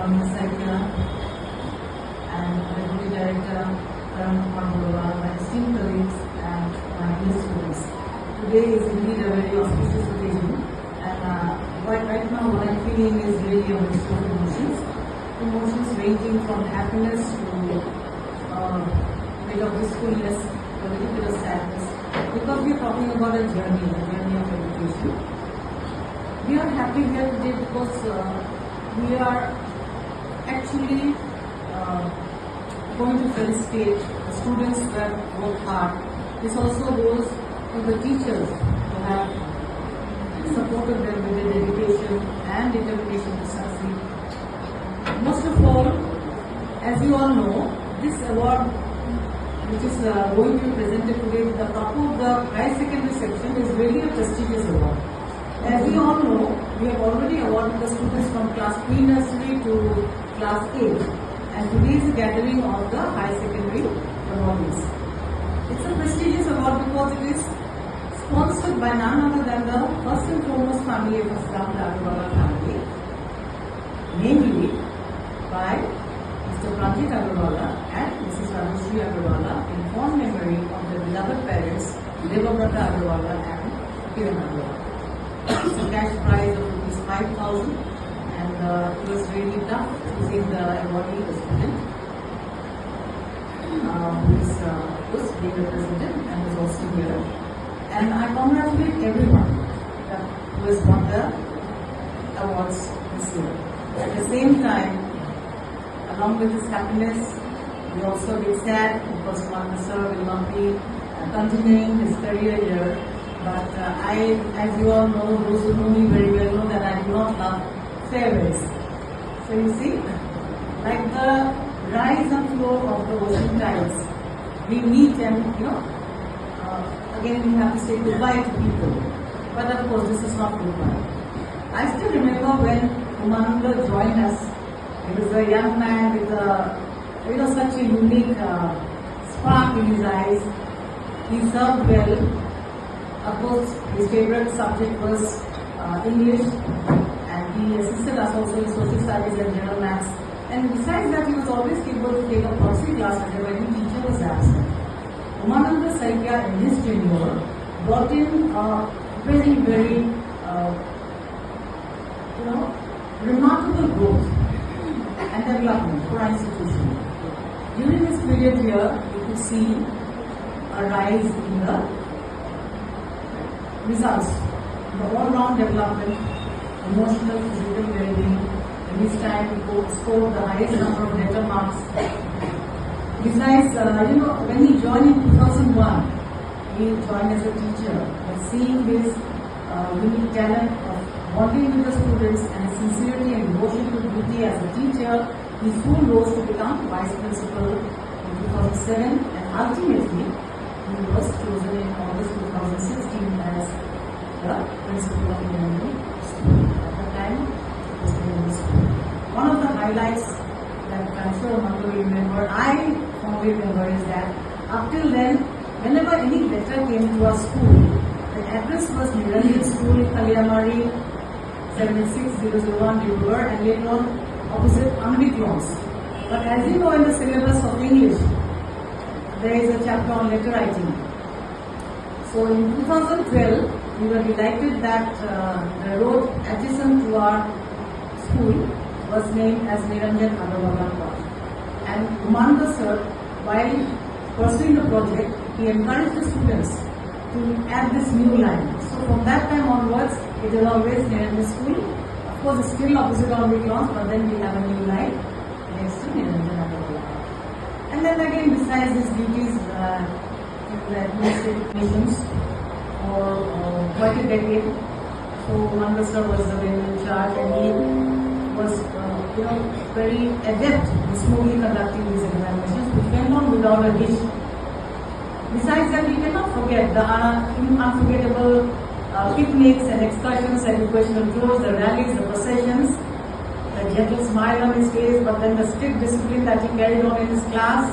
Saika, and Deputy Director Agarwala, my esteemed colleagues and my dear students. Today is indeed a very auspicious occasion, and right now what I'm feeling is really a mix of emotions. Emotions ranging from happiness to a bit of wistfulness, a little bit of sadness, because we are talking about a journey of education. We are happy here today because we are actually going to felicitate the students who have worked hard. This also goes to the teachers who have supported them with their dedication and determination to succeed. Most of all, as you all know, this award which is going to be presented today at the top of the higher secondary section is really a prestigious award. As we all know, we have already awarded the students from class pre-nursery to class 8, and today is a gathering of the higher secondary awardees. It's a prestigious award because it is sponsored by none other than the first and foremost family of Islam, the Agarwala family, namely by Mr. Pranjit Agarwala and Mrs. Rajeshri Agarwala in fond memory of their beloved parents, Debabrata Agarwala and Kiron Agarwala. It's a cash prize of ₹5,000, and it was really tough choosing the awardee, the student, who is of course being represented and is also here. And I congratulate everyone who has won the awards this year. At the same time, along with this happiness, we also get sad because Manna sir will not be continuing his career here. But as you all know, those who know me very well know that I do not love farewells. So you see, like the rise and flow of the ocean tides, we meet and again we have to say goodbye to people. But of course, this is not goodbye. I still remember when Umananda joined us. He was a young man with such a unique spark in his eyes. He served well. Of course, his favorite subject was English, and he assisted us also in social studies and general maths. And besides that, he was always able to take a proxy class whenever any teacher was absent. Umananda Saika in his tenure brought in a very, very remarkable growth and development for our institution. During this period here, you could see a rise in the results, the all-round development, emotional, physical well-being. In this time, we scored the highest number of letter marks. Besides, when he joined in 2001, he joined as a teacher. But seeing his unique talent of bonding with the students and his sincerity and devotion to duty as a teacher, he soon rose to become vice principal in 2007, and ultimately he was chosen in August 2016 as the principal of Indian School. At that time, it was Indian School. One of the highlights that I'm sure Mandu will remember, I fondly remember, is that up till then, whenever any letter came to our school, the address was Niranjan School in Kaliamari, 76001 Debabrata, and later on opposite Amrit Lawns. But as you know, in the syllabus of English, there is a chapter on letter writing. So in 2012, we were delighted that the road adjacent to our school was named as Niranjan Agarwala Park. And Umananda sir, while pursuing the project, he encouraged the students to add this new line. So from that time onwards, it is always Niranjan School. Of course, it's still opposite Amrit Lawns, but then we have a new line next to Niranjan Agarwala Park. And then again, besides his duties in the administrative missions for quite a decade, so Umananda sir was the one in charge, and he was very adept in smoothly conducting these examinations, which went on without a hitch. Besides that, we cannot forget the unforgettable picnics and excursions, educational tours, the rallies, the processions, the gentle smile on his face, but then the strict discipline that he carried on in his class.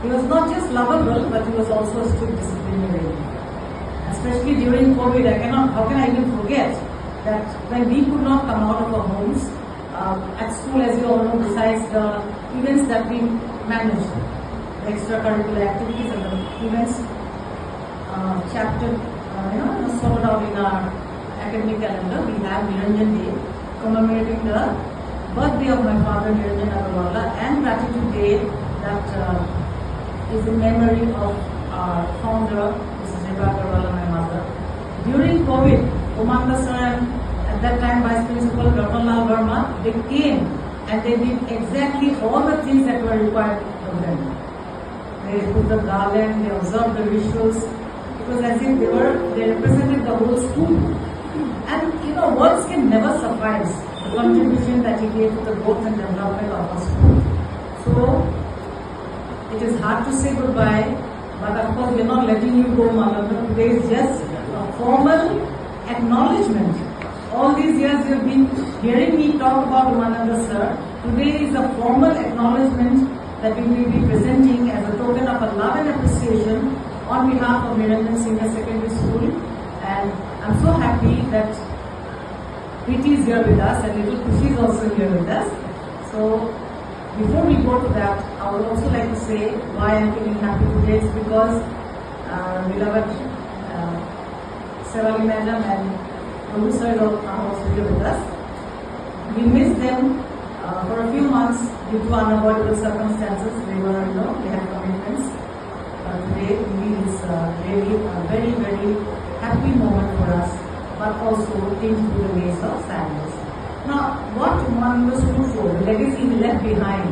He was not just lovable, but he was also a strict disciplinarian. Especially during COVID, how can I even forget that when we could not come out of our homes, at school, as you all know, besides the events that we manage, the extracurricular activities and the events chapter, sorted out in our academic calendar, we have Niranjan Day, commemorating the birthday of my father, Niranjan Agarwala, and Gratitude Day, that is in memory of our founder, Mrs. Debabrata, my mother. During COVID, Umanga sir and at that time Vice Principal Dr. Lal Verma, they came and they did exactly all the things that were required of them. They put the garland, they observed the rituals. It was as if they represented the whole school. And words can never suffice the contribution that he gave to the growth and development of our school. So it is hard to say goodbye, but of course we are not letting you go, Malanda. Today is just a formal acknowledgement. All these years you have been hearing me talk about Umananda sir. Today is a formal acknowledgement that we will be presenting as a token of our love and appreciation on behalf of Niranjan Senior Secondary School. And I'm so happy that Preeti is here with us and little Kushi is also here with us. So before we go to that, I would also like to say why I'm feeling happy today. It's because our beloved Sevali Madam and Prabhu sir are also here with us. We missed them for a few months due to unavoidable circumstances. They had commitments. Today is really a very, very happy moment for us, but also tinged with the ways of sadness. Now, what one was true for, the legacy we left behind,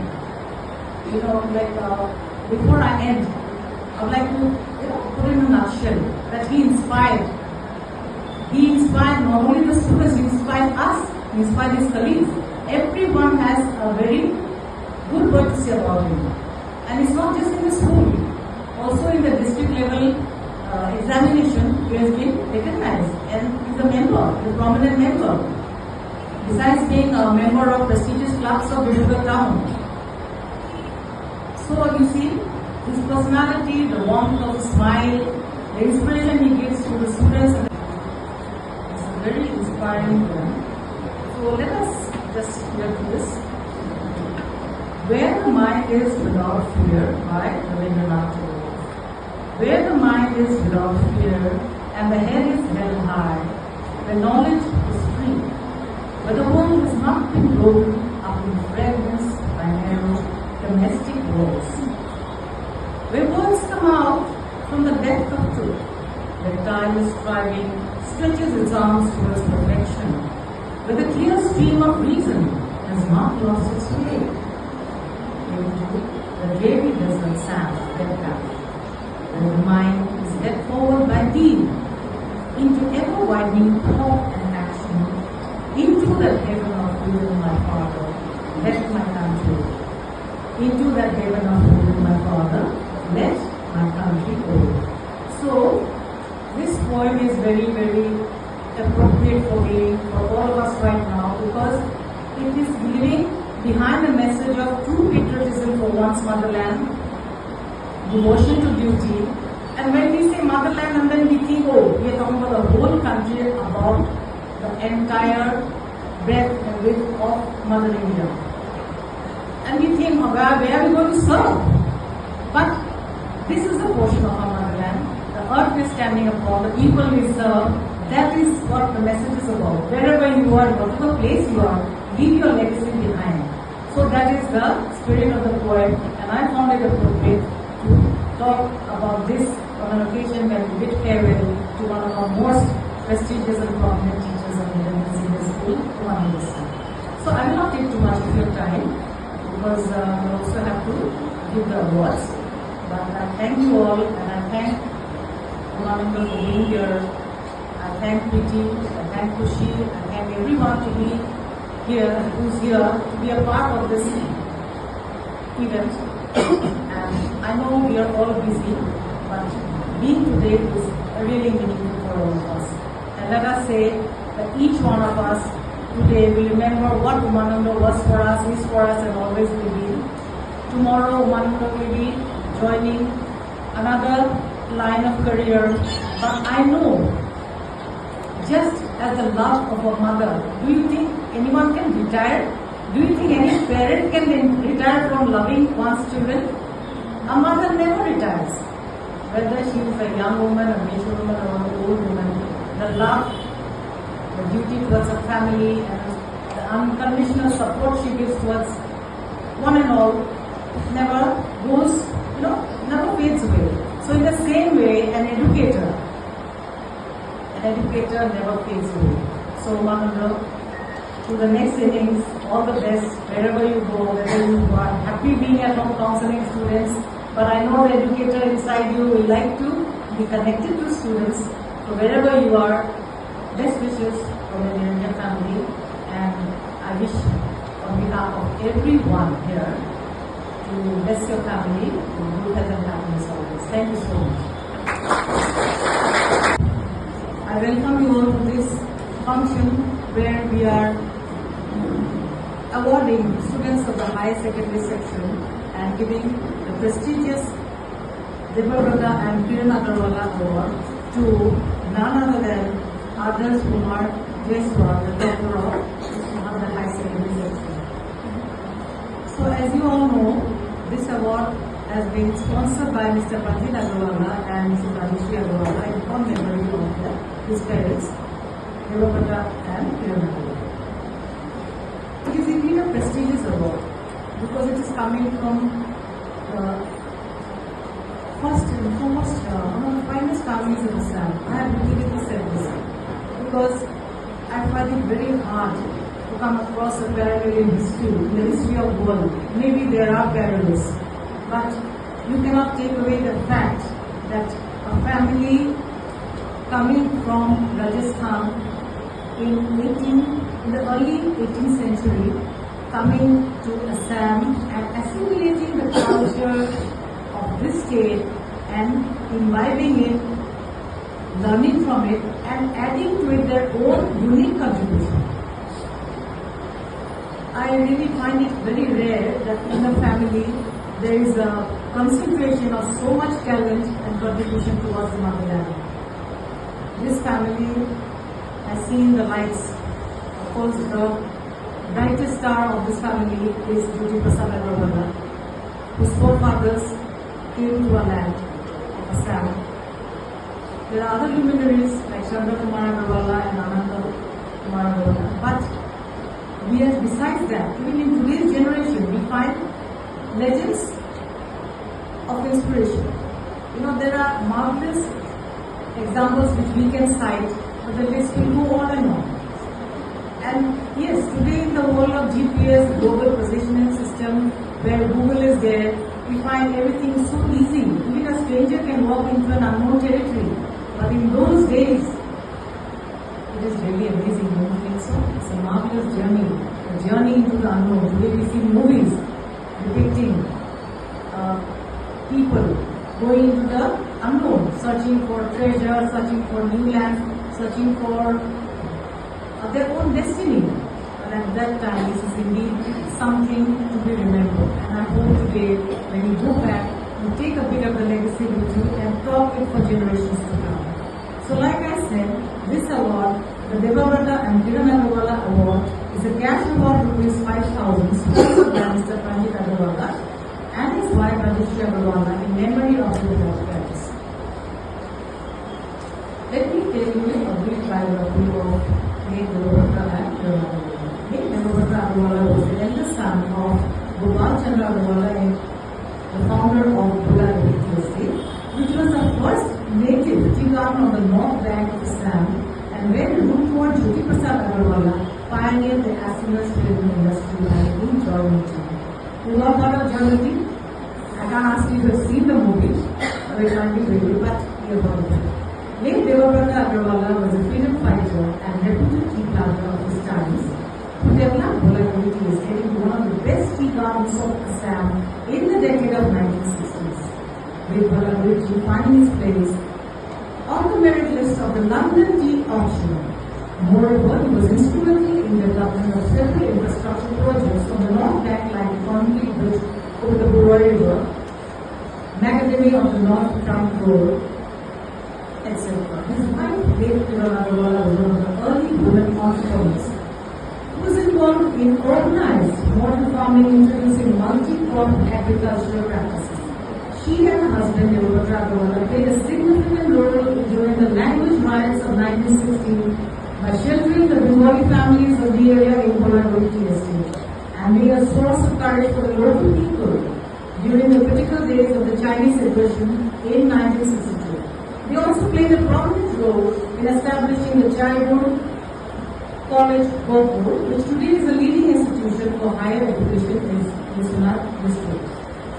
before I end, I would like to put in a nutshell that he inspired. He inspired not only the students, he inspired us, he inspired his colleagues. Everyone has a very good word to say about him. And it's not just in the school, also in the district level examination, he has been recognized and he's a member, a prominent member. Besides being a member of prestigious clubs of Debabrata town. So you see, his personality, the warmth of his smile, the inspiration he gives to the students, it's a very inspiring one. So let us just hear to this. Where the mind is without fear, by Rabindranath Tagore. Where the mind is without fear, and the head is held high, where knowledge is free, where the home has not been broken up in fragments by narrow domestic walls, where words come out from the depth of truth, where tireless striving stretches its arms towards perfection, where the clear stream of reason has not lost its way into the dreary desert sands that carry, where the mind is led forward by thee into ever-widening thought and action, into that heaven of freedom, my Father, let my country. Into that heaven of freedom, my Father, let my country go. So, this poem is very, very appropriate for all of us right now, because it is living behind the message of true patriotism for one's motherland, devotion to duty. And when we say motherland, and then we think, we are talking about the whole country, about the entire breadth and width of Mother India. And we think, where are we going to serve? But this is a portion of our motherland. The earth is standing upon, the people we serve. That is what the message is about. Wherever you are, whatever place you are, leave your legacy behind. So that is the spirit of the poem, and I found it appropriate to talk about this on an occasion when we bid farewell to one of our most prestigious and prominent teachers of Niranjan Senior School, Umananda sir. So I will not take too much of your time, because we also have to give the awards. But I thank you all, and I thank Umananda for being here. I thank Preeti, I thank Kushi, I thank everyone to be here, who's here, to be a part of this event. And I know we are all busy, but being today is really meaningful for all of us. And let us say that each one of us today will remember what Umananda was for us, is for us, and always will be. Tomorrow Umananda will be joining another line of career, but I know, just as the love of a mother, do you think anyone can retire Do you think any parent can retire from loving one's children? A mother never retires. Whether she is a young woman, a mature woman, or an old woman, the love, the duty towards her family, and the unconditional support she gives towards one and all never goes, never fades away. So in the same way, an educator never fades away. So Mahendra, to the next innings, all the best, wherever you go, whether you are happy being at home counseling students, but I know the educator inside you will like to be connected to students. So wherever you are, best wishes from the Indian family, and I wish on behalf of everyone here to bless your family in good health and happiness always. Thank you so much. I welcome you all to this function where we are awarding students of the higher secondary section and giving the prestigious Debabrata and Kiron Agarwala award to none other than Adarsh Kumar Jeswal, the doctor of the high secondary section. So as you all know, this award has been sponsored by Mr. Panjit Agarwala and Mrs. Rajeshri Agarwala in fond memory of his parents, Debabrata and Kiron Agarwala. It is indeed a prestigious award because it is coming from first and foremost one of the finest families in Assam. I have repeatedly said this because I find it very hard to come across a parallel in history, in the history of the world. Maybe there are parallels, but you cannot take away the fact that a family coming from Rajasthan in the early 18th century, coming to Assam and assimilating the culture of this state and imbibing it, learning from it and adding to it their own unique contribution. I really find it very rare that in a family there is a concentration of so much talent and contribution towards the motherland. This family has seen the lights. Of course, the brightest star of this family is Debabrata Agarwala, whose forefathers came to our land of Assam. There are other luminaries like Chandra Kumar Agarwala and Ananda Kumar Agarwala, but we are, besides that, even in today's generation, we find legends of inspiration. There are marvelous examples which we can cite, but the list will go on and on. And yes, today in the world of GPS, global positioning system, where Google is there, we find everything so easy. Even a stranger can walk into an unknown territory. But in those days, it is really amazing, don't you think so? It's a marvelous journey, a journey into the unknown. Today we see movies depicting people going into the unknown, searching for treasure, searching for new lands, searching for their own destiny. And at that time, this is indeed something to be remembered. And I hope today, when you go back, you take a bit of the legacy with you and talk it for generations to come. So like I said, this award, the Debabrata and Kiron Agarwala Award, is a cash award rupees 5,000 sponsored by Mr. Panjit Agarwala and his wife Rajeshri Agarwala in memory of their parents. Let me tell you a brief biography of Debabrata and Kiron Agarwala. Debabrata Agarwala was the eldest son of Gopal Chandra Agarwala, the founder of Agarwala, which was the first native tea garden on the north bank of Assam, and where the route toward Debabrata Agarwala pioneered the asynchronous film industry and in journalism. You know about journalism? I can't ask you to have seen the movie, or it might be video, but you have heard of it. Late Debabrata Agarwala was a freedom fighter and reputed tea planter of his times, who developed volatility estate into one of the best tea gardens of Assam in the decade of 1960s, with volatility finding his place on the merit list of the London Tea Auction. Moreover, he was instrumental in development of several infrastructure projects on the North Bank like the concrete bridge over the Buroi River, Macadamia of the North Trunk Road, etc. His wife, late Kiron Agarwala, was one of the early women entrepreneurs who was involved in organized modern farming introducing multi-crop agricultural practices. She and her husband, Debabrata Agarwala, played a significant role during the language riots of 1916 by sheltering the Bengali families of the area in Bolagoti estate and being a source of courage for the local people during the critical days of the Chinese aggression in 1962. They also played a prominent role in establishing the childhood college Gopur, which today is a leading institution for higher education in Viswanath district.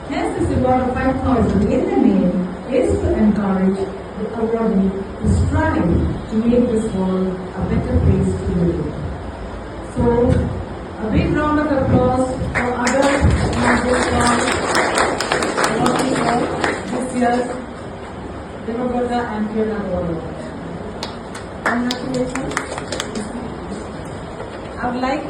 Hence, this award of 5,000 in the name is to encourage the awardee to strive to make this world a better place to live in. So, a big round of applause for other this year's Debabrata and Kiron Award. Congratulations. I would like